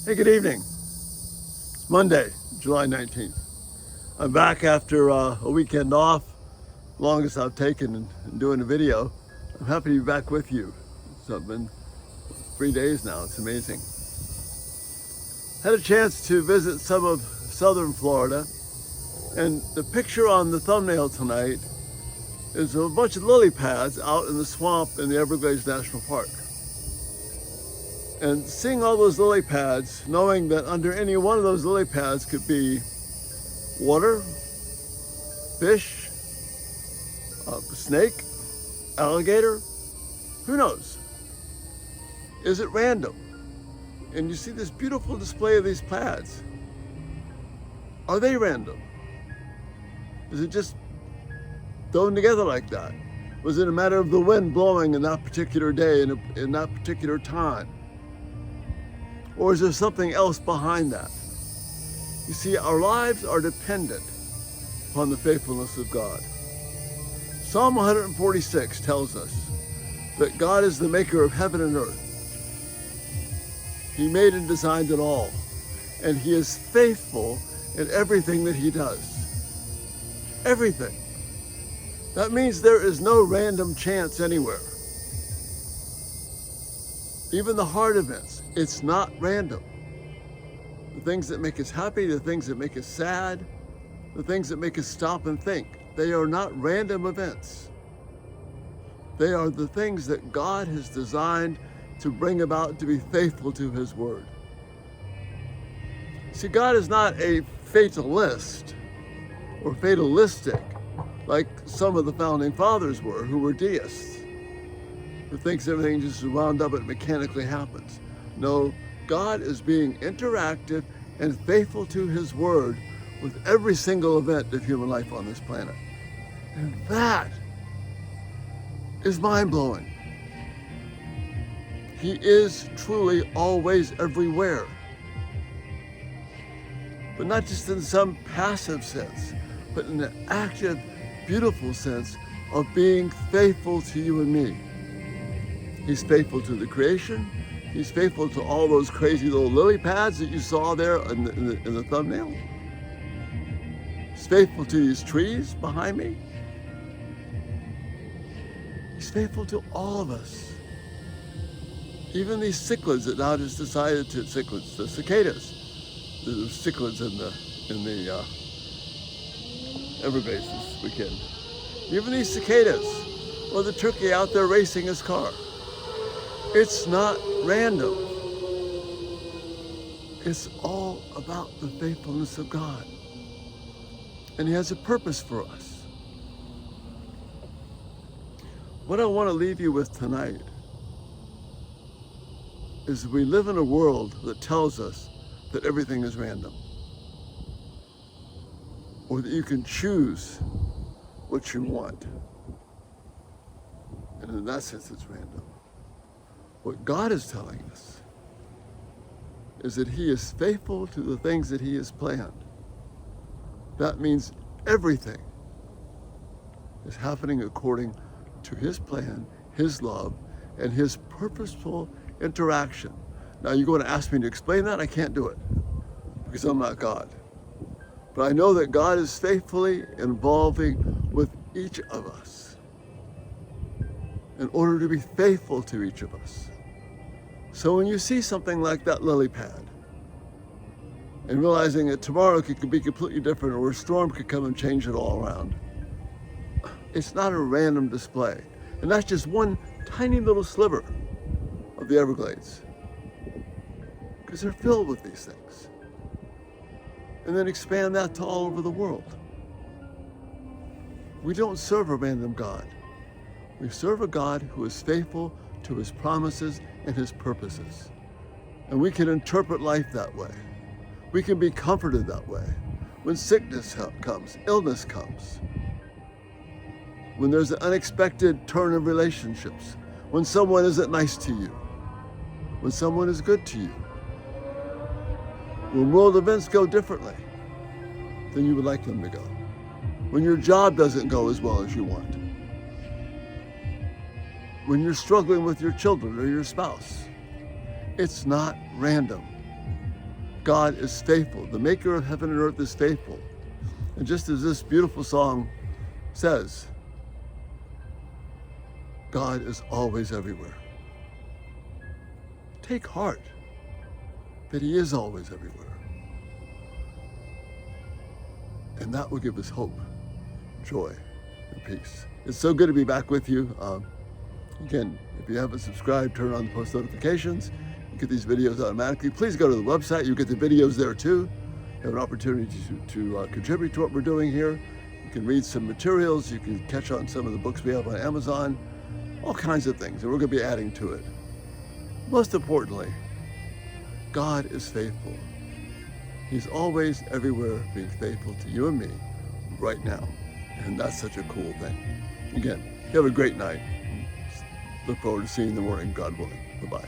Hey, good evening. It's Monday, July 19th. I'm back after a weekend off, longest I've taken in doing a video. I'm happy to be back with you. It's been 3 days now, it's amazing. Had a chance to visit some of southern Florida, and the picture on the thumbnail tonight is a bunch of lily pads out in the swamp in the Everglades National Park. And seeing all those lily pads, knowing that under any one of those lily pads could be water, fish, snake, alligator, who knows? Is it random? And you see this beautiful display of these pads. Are they random? Is it just thrown together like that? Was it a matter of the wind blowing in that particular day, in that particular time? Or is there something else behind that? You see, our lives are dependent upon the faithfulness of God. Psalm 146 tells us that God is the maker of heaven and earth. He made and designed it all, and He is faithful in everything that He does. Everything. That means there is no random chance anywhere. Even the hard events, it's not random. The things that make us happy, the things that make us sad, the things that make us stop and think, they are not random events. They are the things that God has designed to bring about to be faithful to His word. See, God is not a fatalist or fatalistic like some of the founding fathers were, who were deists, who thinks everything just is wound up and mechanically happens. No, God is being interactive and faithful to His word with every single event of human life on this planet. And that is mind-blowing. He is truly always everywhere. But not just in some passive sense, but in an active, beautiful sense of being faithful to you and me. He's faithful to the creation. He's faithful to all those crazy little lily pads that you saw there in the thumbnail. He's faithful to these trees behind me. He's faithful to all of us. Even these cichlids that now just decided to, the cicadas. There's cichlids in the Everglades this weekend. Even these cicadas, or the turkey out there racing his car. It's not random. It's all about the faithfulness of God. And He has a purpose for us. What I want to leave you with tonight is we live in a world that tells us that everything is random, or that you can choose what you want. And in that sense, it's random. What God is telling us is that He is faithful to the things that He has planned. That means everything is happening according to His plan, His love, and His purposeful interaction. Now, you're going to ask me to explain that? I can't do it because I'm not God. But I know that God is faithfully involving with each of us in order to be faithful to each of us. So when you see something like that lily pad, and realizing that tomorrow could be completely different, or a storm could come and change it all around, it's not a random display. And that's just one tiny little sliver of the Everglades, because they're filled with these things. And then expand that to all over the world. We don't serve a random God. We serve a God who is faithful to His promises and His purposes. And we can interpret life that way. We can be comforted that way. When sickness comes, illness comes, when there's an unexpected turn of relationships, when someone isn't nice to you, when someone is good to you, when world events go differently than you would like them to go, when your job doesn't go as well as you want, when you're struggling with your children or your spouse. It's not random. God is faithful. The maker of heaven and earth is faithful. And just as this beautiful song says, God is always everywhere. Take heart that he is always everywhere. And that will give us hope, joy, and peace. It's so good to be back with you. Again, if you haven't subscribed, turn on the post notifications. You get these videos automatically. Please go to the website. You get the videos there too. You have an opportunity to contribute to what we're doing here. You can read some materials. You can catch on some of the books we have on Amazon. All kinds of things, and we're going to be adding to it. Most importantly, God is faithful. He's always everywhere being faithful to you and me right now. And that's such a cool thing. Again, you have a great night. Look forward to seeing you in the morning, God willing. Bye-bye.